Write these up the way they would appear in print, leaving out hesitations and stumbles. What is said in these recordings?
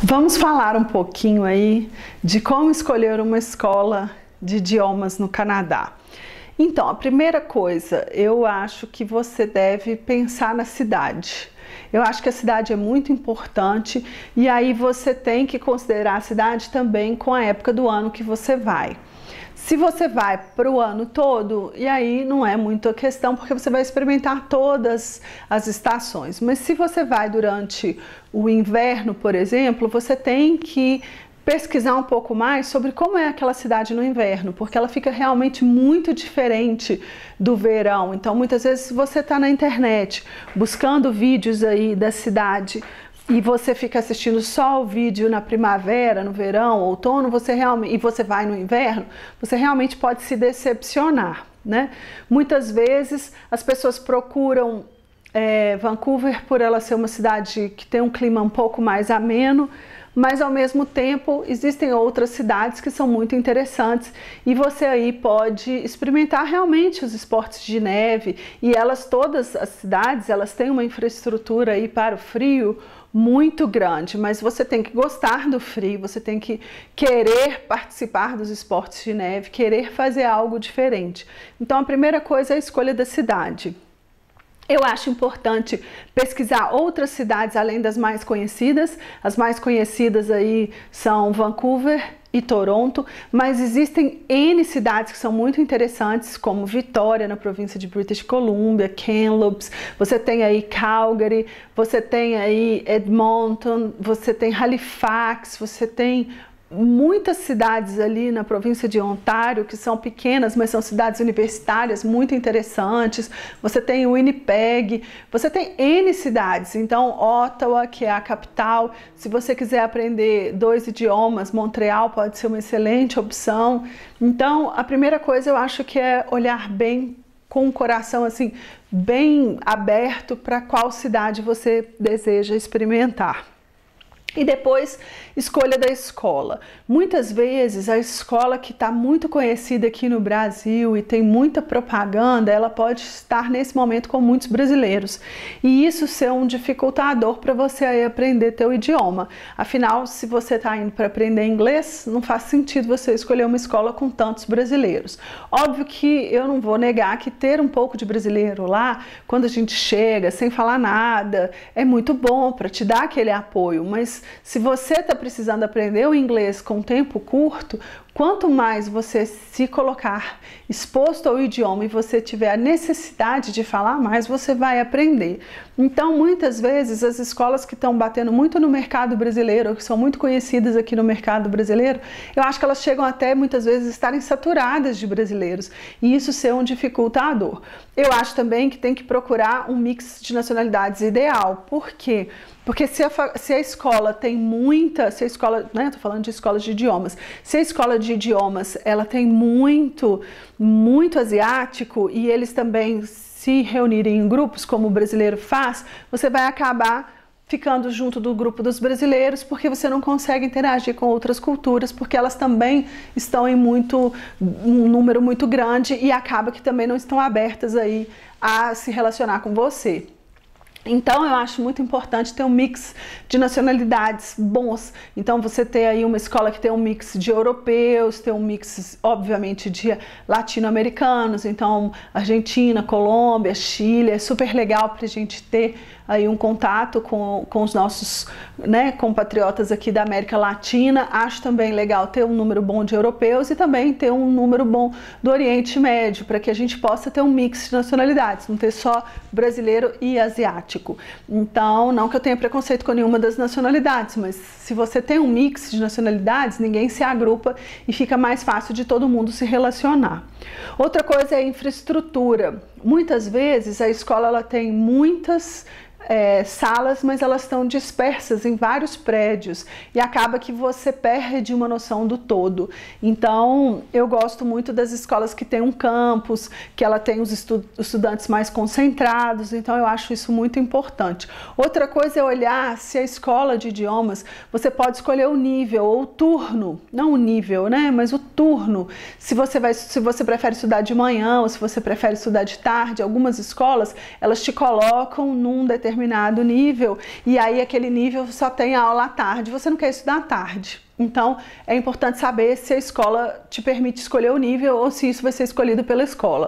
Vamos falar um pouquinho aí de como escolher uma escola de idiomas no Canadá. Então, a primeira coisa, eu acho que você deve pensar na cidade. Eu acho que a cidade é muito importante e aí você tem que considerar a cidade também com a época do ano que você vai. Se você vai para o ano todo, e aí não é muita questão, porque você vai experimentar todas as estações. Mas se você vai durante o inverno, por exemplo, você tem que pesquisar um pouco mais sobre como é aquela cidade no inverno, porque ela fica realmente muito diferente do verão. Então, muitas vezes, se você está na internet buscando vídeos aí da cidade, e você fica assistindo só o vídeo na primavera, no verão, outono, e você vai no inverno, você realmente pode se decepcionar, né? Muitas vezes as pessoas procuram Vancouver por ela ser uma cidade que tem um clima um pouco mais ameno, mas ao mesmo tempo existem outras cidades que são muito interessantes e você aí pode experimentar realmente os esportes de neve, e todas as cidades, elas têm uma infraestrutura aí para o frio muito grande, mas você tem que gostar do frio, você tem que querer participar dos esportes de neve, querer fazer algo diferente. Então a primeira coisa é a escolha da cidade. Eu acho importante pesquisar outras cidades além das mais conhecidas. As mais conhecidas aí são Vancouver e Toronto, mas existem N cidades que são muito interessantes, como Vitória, na província de British Columbia, Kamloops, você tem aí Calgary, você tem aí Edmonton, você tem Halifax, você tem muitas cidades ali na província de Ontário que são pequenas, mas são cidades universitárias muito interessantes. Você tem Winnipeg, você tem N cidades. Então, Ottawa, que é a capital, se você quiser aprender 2 idiomas, Montreal pode ser uma excelente opção. Então, a primeira coisa eu acho que é olhar bem, com o coração assim bem aberto, para qual cidade você deseja experimentar. E depois, escolha da escola. Muitas vezes a escola que está muito conhecida aqui no Brasil e tem muita propaganda, ela pode estar nesse momento com muitos brasileiros. E isso ser um dificultador para você aí aprender teu idioma. Afinal, se você está indo para aprender inglês, não faz sentido você escolher uma escola com tantos brasileiros. Óbvio que eu não vou negar que ter um pouco de brasileiro lá, quando a gente chega sem falar nada, é muito bom para te dar aquele apoio, mas se você está precisando aprender o inglês com tempo curto, quanto mais você se colocar exposto ao idioma e você tiver a necessidade de falar mais, você vai aprender. Então, muitas vezes, as escolas que estão batendo muito no mercado brasileiro, ou que são muito conhecidas aqui no mercado brasileiro, eu acho que elas chegam até, muitas vezes, estarem saturadas de brasileiros, e isso ser um dificultador. Eu acho também que tem que procurar um mix de nacionalidades ideal. Por quê? Porque se a escola tem muita, se a escola, né, tô falando de escolas de idiomas, se a escola de idiomas, ela tem muito asiático e eles também se reunirem em grupos, como o brasileiro faz, você vai acabar ficando junto do grupo dos brasileiros, porque você não consegue interagir com outras culturas, porque elas também estão em um número muito grande e acaba que também não estão abertas aí a se relacionar com você. Então, eu acho muito importante ter um mix de nacionalidades bons. Então, você ter aí uma escola que tem um mix de europeus, tem um mix, obviamente, de latino-americanos. Então, Argentina, Colômbia, Chile, é super legal para a gente ter aí um contato com os nossos, né, compatriotas aqui da América Latina. Acho também legal ter um número bom de europeus e também ter um número bom do Oriente Médio, para que a gente possa ter um mix de nacionalidades, não ter só brasileiro e asiático. Então, não que eu tenha preconceito com nenhuma das nacionalidades, mas se você tem um mix de nacionalidades, ninguém se agrupa e fica mais fácil de todo mundo se relacionar. Outra coisa é a infraestrutura. Muitas vezes a escola ela tem muitas salas, mas elas estão dispersas em vários prédios e acaba que você perde uma noção do todo. Então, eu gosto muito das escolas que tem um campus, que ela tem os estudantes mais concentrados, então eu acho isso muito importante. Outra coisa é olhar se a escola de idiomas, você pode escolher o nível ou o turno, não o nível, né, mas o turno. Se você prefere estudar de manhã ou se você prefere estudar de tarde, tarde. Algumas escolas, elas te colocam num determinado nível e aí aquele nível só tem aula à tarde, você não quer estudar à tarde. Então, é importante saber se a escola te permite escolher o nível ou se isso vai ser escolhido pela escola.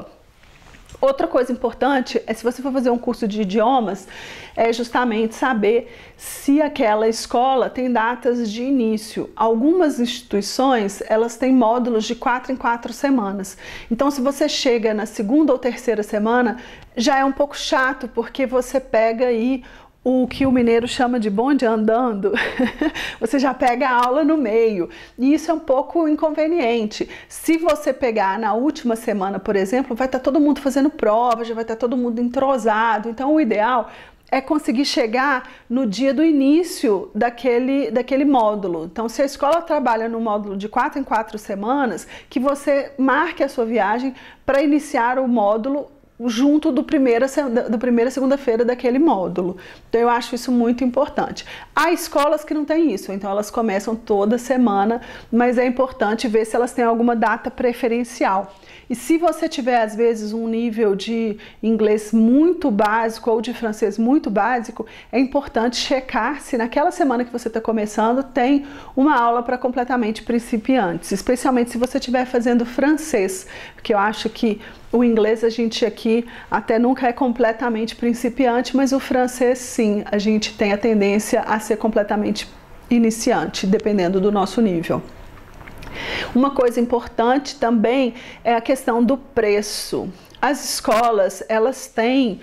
Outra coisa importante é, se você for fazer um curso de idiomas, é justamente saber se aquela escola tem datas de início. Algumas instituições, elas têm módulos de 4 em 4 semanas. Então, se você chega na segunda ou terceira semana, já é um pouco chato, porque você pega aí o que o mineiro chama de bonde andando, você já pega a aula no meio, e isso é um pouco inconveniente. Se você pegar na última semana, por exemplo, vai estar todo mundo fazendo prova, já vai estar todo mundo entrosado, então o ideal é conseguir chegar no dia do início daquele módulo. Então, se a escola trabalha no módulo de 4 em 4 semanas, que você marque a sua viagem para iniciar o módulo junto do primeira segunda-feira daquele módulo. Então eu acho isso muito importante. Há escolas que não têm isso, então elas começam toda semana, mas é importante ver se elas têm alguma data preferencial. E se você tiver, às vezes, um nível de inglês muito básico ou de francês muito básico, é importante checar se naquela semana que você está começando tem uma aula para completamente principiantes, especialmente se você estiver fazendo francês, porque eu acho que o inglês a gente aqui até nunca é completamente principiante, mas o francês sim, a gente tem a tendência a ser completamente iniciante, dependendo do nosso nível. Uma coisa importante também é a questão do preço. As escolas, elas têm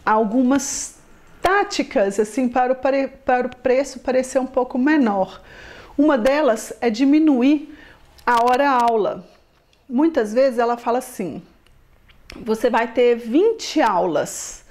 algumas táticas assim para o preço parecer um pouco menor. Uma delas é diminuir a hora-aula. Muitas vezes ela fala assim, você vai ter 20 aulas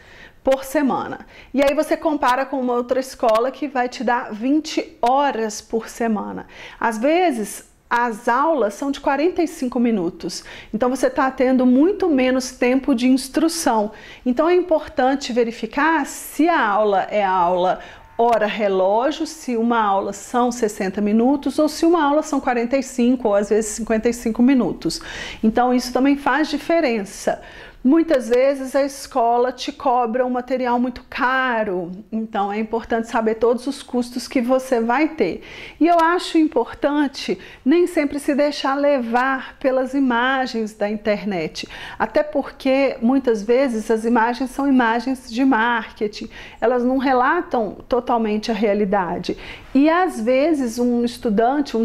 por semana. E aí você compara com uma outra escola que vai te dar 20 horas por semana. Às vezes, as aulas são de 45 minutos. Então, você está tendo muito menos tempo de instrução. Então, é importante verificar se a aula é aula hora relógio, se uma aula são 60 minutos ou se uma aula são 45 ou às vezes 55 minutos. Então, isso também faz diferença. Muitas vezes a escola te cobra um material muito caro, então é importante saber todos os custos que você vai ter. E eu acho importante nem sempre se deixar levar pelas imagens da internet, até porque muitas vezes as imagens são imagens de marketing, elas não relatam totalmente a realidade. E às vezes um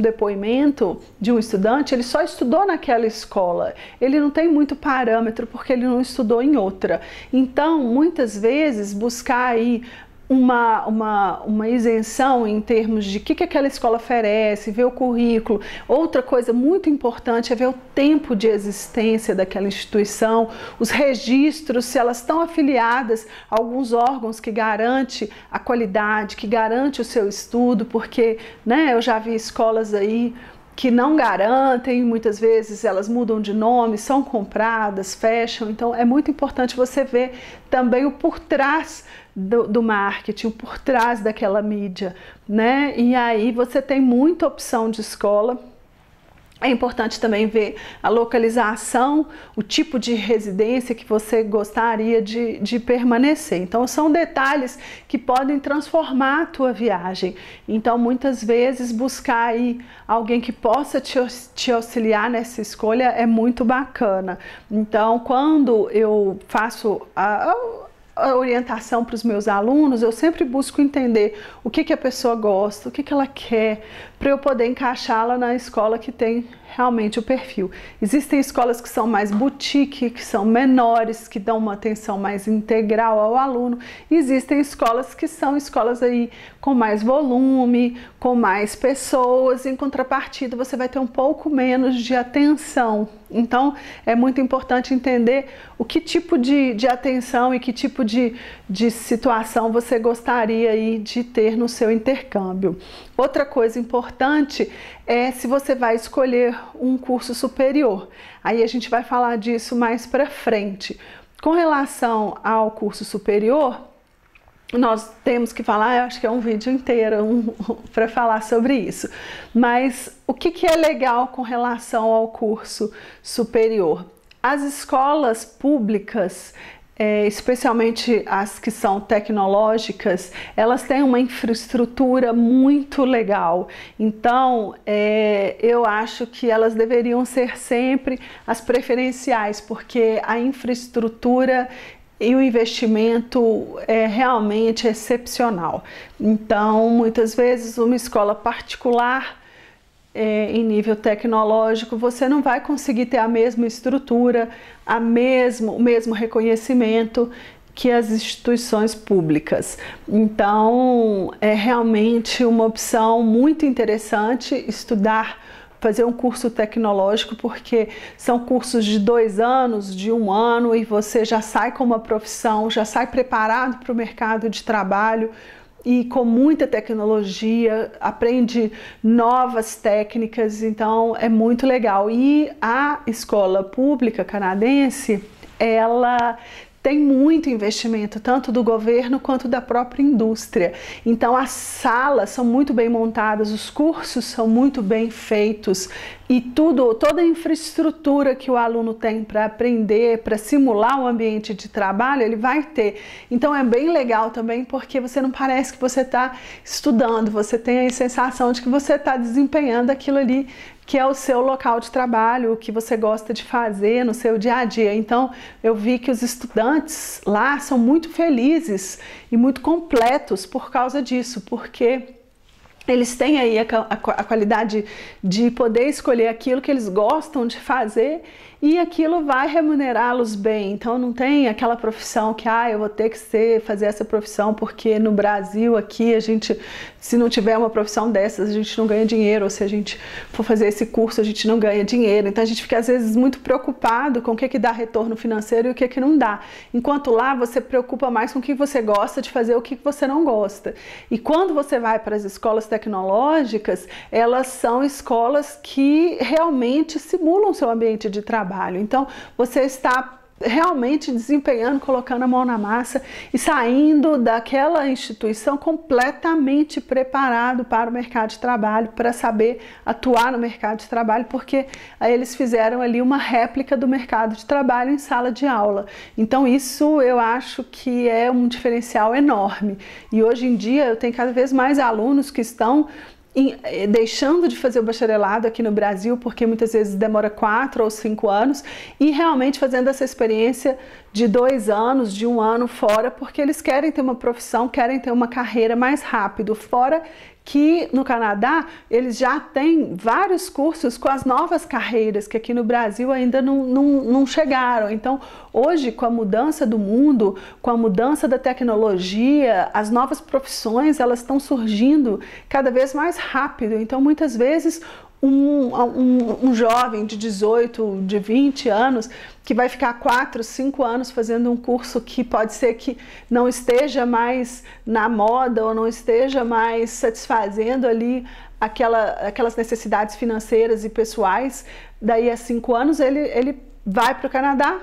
depoimento de um estudante, ele só estudou naquela escola, ele não tem muito parâmetro porque ele não estudou em outra. Então, muitas vezes, buscar aí uma isenção em termos de o que aquela escola oferece, ver o currículo. Outra coisa muito importante é ver o tempo de existência daquela instituição, os registros, se elas estão afiliadas a alguns órgãos que garante a qualidade, que garante o seu estudo, porque, né, eu já vi escolas aí que não garantem, muitas vezes elas mudam de nome, são compradas, fecham. Então é muito importante você ver também o por trás do marketing, o por trás daquela mídia, né? E aí você tem muita opção de escola. É importante também ver a localização, o tipo de residência que você gostaria de permanecer. Então, são detalhes que podem transformar a tua viagem. Então, muitas vezes, buscar aí alguém que possa te auxiliar nessa escolha é muito bacana. Então, quando eu faço a orientação para os meus alunos, eu sempre busco entender o que a pessoa gosta, o que ela quer, para eu poder encaixá-la na escola que tem realmente o perfil. Existem escolas que são mais boutique, que são menores, que dão uma atenção mais integral ao aluno. Existem escolas que são escolas aí com mais volume, com mais pessoas. Em contrapartida, você vai ter um pouco menos de atenção. Então, é muito importante entender o que tipo de atenção e que tipo de situação você gostaria aí de ter no seu intercâmbio. Outra coisa importante é se você vai escolher um curso superior. Aí a gente vai falar disso mais para frente. Com relação ao curso superior, nós temos que falar, eu acho que é um vídeo inteiro para falar sobre isso. Mas o que é legal com relação ao curso superior? As escolas públicas, especialmente as que são tecnológicas, elas têm uma infraestrutura muito legal. Então, eu acho que elas deveriam ser sempre as preferenciais, porque a infraestrutura e o investimento é realmente excepcional. Então, muitas vezes, uma escola particular em nível tecnológico, você não vai conseguir ter a mesma estrutura, o mesmo reconhecimento que as instituições públicas. Então, é realmente uma opção muito interessante estudar, fazer um curso tecnológico, porque são cursos de 2 anos, de 1 ano, e você já sai com uma profissão, já sai preparado para o mercado de trabalho, e com muita tecnologia, aprende novas técnicas, então é muito legal. E a escola pública canadense, ela tem muito investimento, tanto do governo quanto da própria indústria. Então as salas são muito bem montadas, os cursos são muito bem feitos e toda a infraestrutura que o aluno tem para aprender, para simular um ambiente de trabalho, ele vai ter. Então é bem legal também, porque você não parece que você está estudando, você tem a sensação de que você está desempenhando aquilo ali que é o seu local de trabalho, o que você gosta de fazer no seu dia a dia. Então, eu vi que os estudantes lá são muito felizes e muito completos por causa disso, porque eles têm aí a qualidade de poder escolher aquilo que eles gostam de fazer e aquilo vai remunerá-los bem. Então não tem aquela profissão que eu vou ter que fazer essa profissão porque no Brasil aqui a gente, se não tiver uma profissão dessas, a gente não ganha dinheiro, ou se a gente for fazer esse curso a gente não ganha dinheiro. Então a gente fica às vezes muito preocupado com o que dá retorno financeiro e o que não dá. Enquanto lá você preocupa mais com o que você gosta de fazer, o que você não gosta. E quando você vai para as escolas tecnológicas, elas são escolas que realmente simulam seu ambiente de trabalho. Então, você está realmente desempenhando, colocando a mão na massa e saindo daquela instituição completamente preparado para o mercado de trabalho, para saber atuar no mercado de trabalho, porque aí eles fizeram ali uma réplica do mercado de trabalho em sala de aula. Então isso eu acho que é um diferencial enorme. E hoje em dia eu tenho cada vez mais alunos que estão deixando de fazer o bacharelado aqui no Brasil, porque muitas vezes demora 4 ou 5 anos, e realmente fazendo essa experiência de 2 anos, de 1 ano fora, porque eles querem ter uma profissão, querem ter uma carreira mais rápido, fora que no Canadá eles já têm vários cursos com as novas carreiras que aqui no Brasil ainda não chegaram. Então hoje, com a mudança do mundo, com a mudança da tecnologia, as novas profissões elas estão surgindo cada vez mais rápido. Então muitas vezes um jovem de 18, de 20 anos que vai ficar 4, 5 anos fazendo um curso que pode ser que não esteja mais na moda ou não esteja mais satisfazendo ali aquelas necessidades financeiras e pessoais, daí a 5 anos ele vai para o Canadá,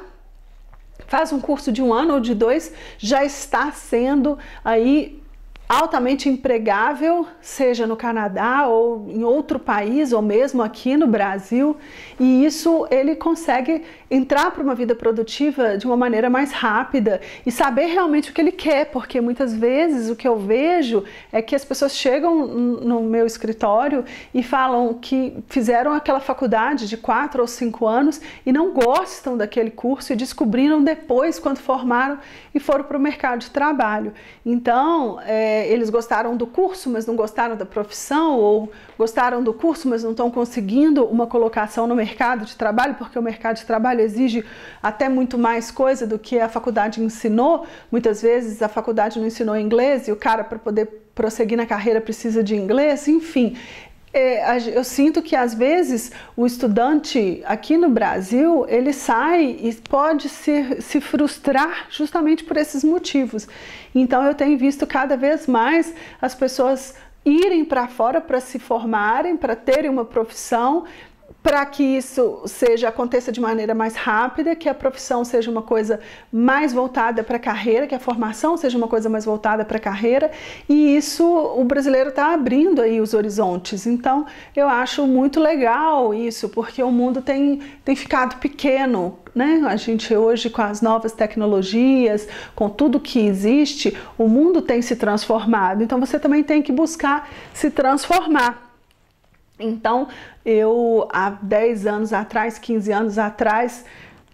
faz um curso de 1 ano ou de 2, já está sendo aí altamente empregável, seja no Canadá ou em outro país, ou mesmo aqui no Brasil, e isso ele consegue entrar para uma vida produtiva de uma maneira mais rápida e saber realmente o que ele quer, porque muitas vezes o que eu vejo é que as pessoas chegam no meu escritório e falam que fizeram aquela faculdade de 4 ou 5 anos e não gostam daquele curso e descobriram depois, quando formaram e foram para o mercado de trabalho. Então, eles gostaram do curso, mas não gostaram da profissão, ou gostaram do curso, mas não estão conseguindo uma colocação no mercado de trabalho, porque o mercado de trabalho exige até muito mais coisa do que a faculdade ensinou. Muitas vezes a faculdade não ensinou inglês e o cara, para poder prosseguir na carreira, precisa de inglês, enfim. Eu sinto que às vezes o estudante aqui no Brasil, ele sai e pode se frustrar justamente por esses motivos. Então eu tenho visto cada vez mais as pessoas irem para fora para se formarem, para terem uma profissão, para que isso aconteça de maneira mais rápida, que a profissão seja uma coisa mais voltada para a carreira, que a formação seja uma coisa mais voltada para a carreira, e isso o brasileiro está abrindo aí os horizontes. Então eu acho muito legal isso, porque o mundo tem ficado pequeno, né? A gente hoje, com as novas tecnologias, com tudo que existe, o mundo tem se transformado, então você também tem que buscar se transformar. Então, eu há 10 anos atrás, 15 anos atrás,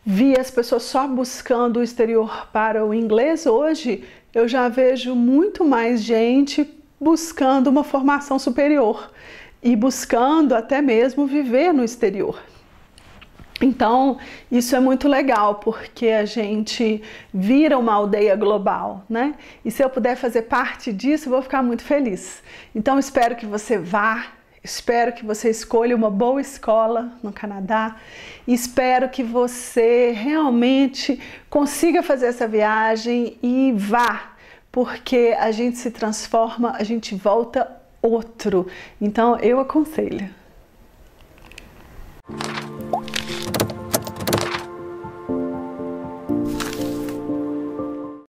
vi as pessoas só buscando o exterior para o inglês. Hoje, eu já vejo muito mais gente buscando uma formação superior e buscando até mesmo viver no exterior. Então, isso é muito legal, porque a gente vira uma aldeia global, né? E se eu puder fazer parte disso, eu vou ficar muito feliz. Então, espero que você vá. Espero que você escolha uma boa escola no Canadá. Espero que você realmente consiga fazer essa viagem e vá, porque a gente se transforma, a gente volta outro. Então eu aconselho.